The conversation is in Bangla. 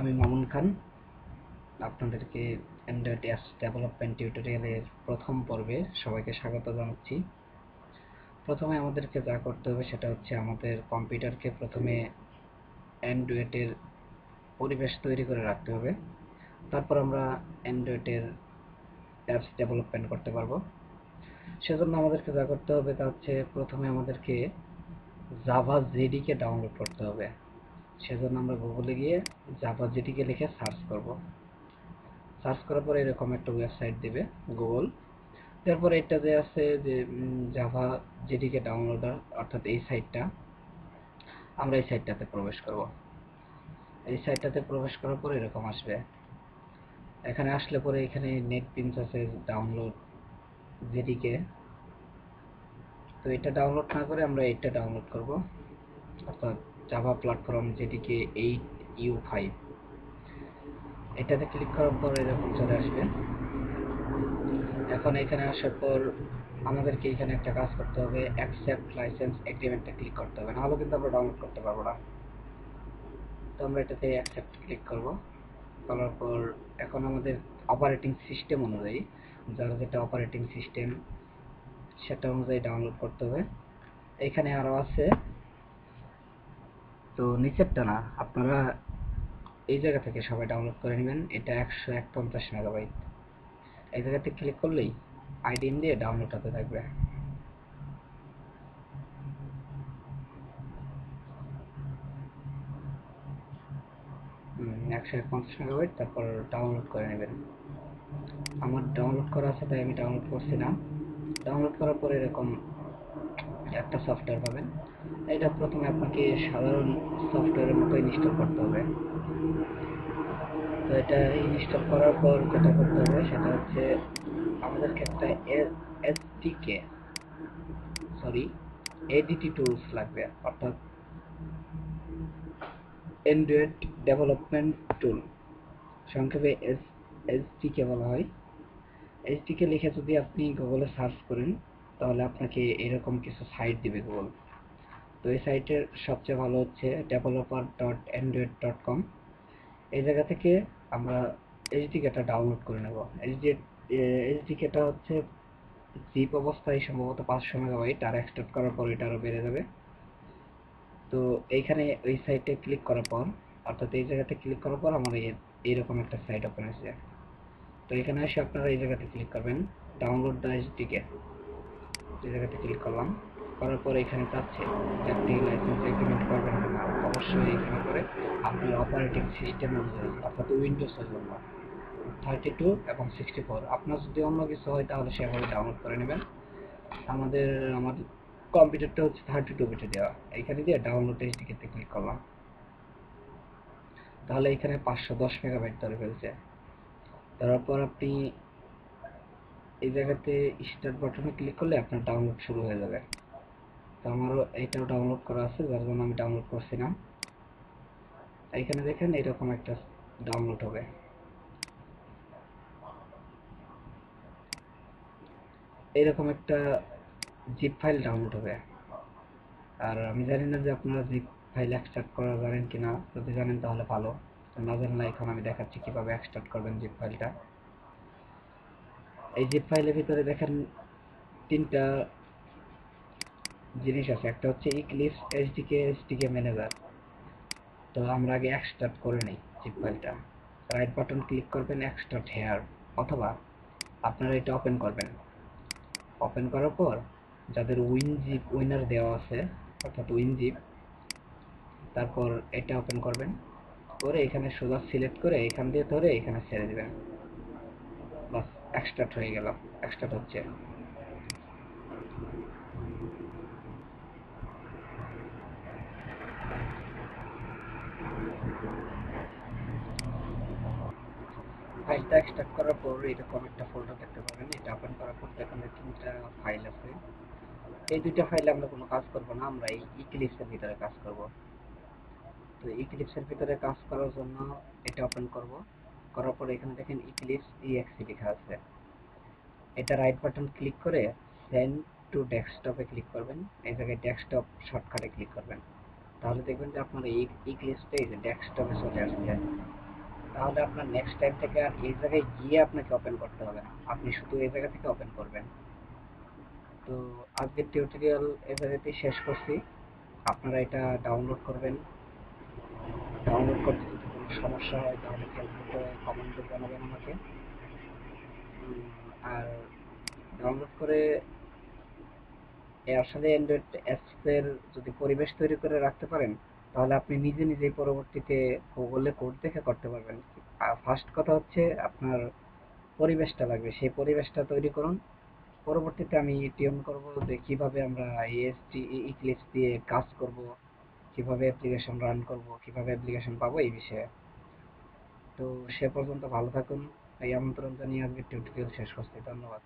আমি মামুন খান আপনাদেরকে অ্যান্ড্রয়েড অ্যাপস ডেভেলপমেন্ট টিউটোরিয়ালের প্রথম পর্বে সবাইকে স্বাগত জানাচ্ছি। প্রথমে আমাদেরকে যা করতে হবে সেটা হচ্ছে আমাদের কম্পিউটারকে প্রথমে অ্যান্ড্রয়েডের পরিবেশ তৈরি করে রাখতে হবে। তারপর আমরা অ্যান্ড্রয়েডের অ্যাপস ডেভেলপমেন্ট করতে পারবো। সেজন্য আমাদেরকে যা করতে হবে তা হচ্ছে প্রথমে আমাদেরকে জাভা জেডিকে ডাউনলোড করতে হবে। সেজন্য আমরা গুগলে গিয়ে জাভা জেডিকে লিখে সার্চ করব। সার্চ করার পরে এরকম একটা ওয়েবসাইট দিবে গুগল। তারপরে এটা যে আছে যে জাভা জেডিকে ডাউনলোডার, অর্থাৎ এই সাইটটা, আমরা এই সাইটটাতে প্রবেশ করব। এই সাইটটাতে প্রবেশ করার পরে এরকম আসবে। এখানে আসলে পরে এখানে নেটবিনস আছে ডাউনলোড জেডিকে। তো এটা ডাউনলোড না করে আমরা এটা ডাউনলোড করব, অর্থাৎ জাভা প্ল্যাটফর্ম জেডিকে 8U5। এটাতে ক্লিক করার পর এরকম চলে আসবে। এখন এখানে আসার পর আমাদেরকে এখানে একটা কাজ করতে হবে, অ্যাকসেপ্ট লাইসেন্স এগ্রিমেন্টে ক্লিক করতে হবে, নাহলে কিন্তু আমরা ডাউনলোড করতে পারবো না। তো আমরা এটাতে অ্যাকসেপ্ট ক্লিক করব। করার পর এখন আমাদের অপারেটিং সিস্টেম অনুযায়ী, যার যেটা অপারেটিং সিস্টেম সেটা অনুযায়ী ডাউনলোড করতে হবে। এখানে আরও আছে, তো নিচেরটা না, আপনারা এই জায়গা থেকে সবাই ডাউনলোড করে নেবেন। এটা 151 মেগাবাইট। এই জায়গাতে ক্লিক করলেই আইডি দিয়ে ডাউনলোড হতে থাকবে। 151 মেগাবাইট, তারপর ডাউনলোড করে নেবেন। আমার ডাউনলোড করা আছে তাই আমি ডাউনলোড করছি না। ডাউনলোড করার পরে এরকম একটা সফটওয়্যার পাবেন। এটা প্রথমে আপনাকে সাধারণ সফটওয়্যারের মতো ইনস্টল করতে হবে। তো এটা ইনস্টল করার পর যেটা করতে হবে সেটা হচ্ছে আমাদেরকে একটা এসডিকে এডিটি টুলস লাগবে, অর্থাৎ অ্যান্ড্রয়েড ডেভেলপমেন্ট টুল, সংক্ষেপে এসডিকে বলা হয়। এইচডিকে লিখে যদি আপনি গুগলে সার্চ করেন তাহলে আপনাকে এরকম কিছু সাইট দিবে গুগল। তো এই সাইটের সবচেয়ে ভালো হচ্ছে developer.android.com। এই জায়গা থেকে আমরা এইচডিকেটা ডাউনলোড করে নেব। এইচডিকেটা হচ্ছে জিপ অবস্থায় সম্ভবত 500 মেগাবাইট, আর এক্সট্রাক্ট করার পর এটা আরও বেড়ে যাবে। তো এইখানে ওই সাইটে ক্লিক করার পর, অর্থাৎ এই জায়গাতে ক্লিক করার পর আমার এইরকম একটা সাইট ওপেন হয়েছে। তো এখানে এসে আপনারা এই জায়গাতে ক্লিক করবেন, ডাউনলোড দ্য এইচডিকে। এই জায়গাতে ক্লিক করলাম। করার পরে এখানে চাচ্ছে যে আপনি লাইসেন্স এগ্রিমেন্ট করবেন কিনা। অবশ্যই এখানে করে আপনার অপারেটিং সিস্টেম অনুযায়ী, অর্থাৎ উইন্ডোজের জন্য 32 এবং 64। আপনার যদি অন্য কিছু হয় তাহলে সেভাবে ডাউনলোড করে নেবেন। আমার কম্পিউটারটা হচ্ছে 32 বিটে দেওয়া। এখানে দিয়ে ডাউনলোড এইচডিকে ক্লিক করলাম। তাহলে এখানে 510 মেগাবাইট ধরে ফেলছে। তারপর আপনি এই জায়গাতে স্টার্ট বাটনে ক্লিক করলে আপনার ডাউনলোড শুরু হয়ে যাবে। তো আমারও এইটাও ডাউনলোড করা আছে, যার জন্য আমি ডাউনলোড করছি না। এখানে দেখেন এরকম একটা ডাউনলোড হবে। এরকম একটা জিপ ফাইল ডাউনলোড হবে। আর আমি জানি না যে আপনারা জিপ ফাইল এক্সট্রাক্ট করা জানেন কিনা। যদি জানেন তাহলে ভালো, না জানলে এখন আমি দেখাচ্ছি কিভাবে এক্সট্রাক্ট করবেন জিপ ফাইলটা। এই জিপ ফাইলের ভিতরে দেখেন তিনটা জিনিস আছে। একটা হচ্ছে ইক্লিপস, এইচডিকে ম্যানেজার। তো আমরা আগে এক্সট্রাক্ট করে নিই জিপ ফাইলটা। রাইট বাটন ক্লিক করবেন, এক্সট্রাক্ট হেয়ার, অথবা আপনারা এটা ওপেন করবেন। ওপেন করার পর যাদের উইনজিপ উইনার দেওয়া আছে, অর্থাৎ উইনজিপ, তারপর এটা ওপেন করবেন। করে এখানে সোজা সিলেক্ট করে এখান দিয়ে ধরে এখানে ছেড়ে দিবেন। বাস, এক্সট্রাক্ট হয়ে গেল। এক্সট্রাক্ট হচ্ছে। ফাইলটা এক্সট্রাক্ট করার পর এরকম একটা ফোল্ডার দেখতে পাবেন। এটা ওপেন করার পর এখানে তিনটা ফাইল আছে। এই দুইটা ফাইলে আমরা কোনো কাজ করব না, আমরা এই ইক্লিপসের ভিতরে কাজ করব। তো ইক্লিপসের ভিতরে কাজ করার জন্য এটা ওপেন করব। করার পর এখানে দেখেন ইক্লিপস exe লেখা আছে। এটা রাইট বাটন ক্লিক করে সেন্ড টু ডেস্কটপে ক্লিক করবেন। এই জায়গায় ডেস্কটপ শর্টকাটে ক্লিক করবেন। তাহলে দেখবেন যে আপনার এই ইক্লিপসটা এই যে ডেস্কটপে চলে আসছে। তাহলে আপনার নেক্সট টাইম থেকে আর এই জায়গায় গিয়ে আপনাকে ওপেন করতে হবে না, আপনি শুধু এই জায়গা থেকে ওপেন করবেন। তো আজকের টিউটোরিয়াল এই জায়গাতেই শেষ করছি। আপনারা এটা ডাউনলোড করবেন। ডাউনলোড করতে যদি কোনো সমস্যা হয় তাহলে ফেসবুকে কমেন্টে জানাবেন আমাকে। আর ডাউনলোড করে এর সাথে অ্যান্ড্রয়েড অ্যাপসের যদি পরিবেশ তৈরি করে রাখতে পারেন, তাহলে আপনি নিজে নিজেই পরবর্তীতে গুগলে কোড দেখে করতে পারবেন। আর ফার্স্ট কথা হচ্ছে আপনার পরিবেশটা লাগবে, সেই পরিবেশটা তৈরি করুন। পরবর্তীতে আমি টিউন করব যে কিভাবে আমরা EST ইক্লিপস দিয়ে কাজ করব, কিভাবে অ্যাপ্লিকেশন রান করব, কিভাবে অ্যাপ্লিকেশন পাবো এই বিষয়ে। তো সে পর্যন্ত ভালো থাকুন, এই আমন্ত্রণ জানিয়ে আজকের টিউটোরিয়াল শেষ করছি। ধন্যবাদ।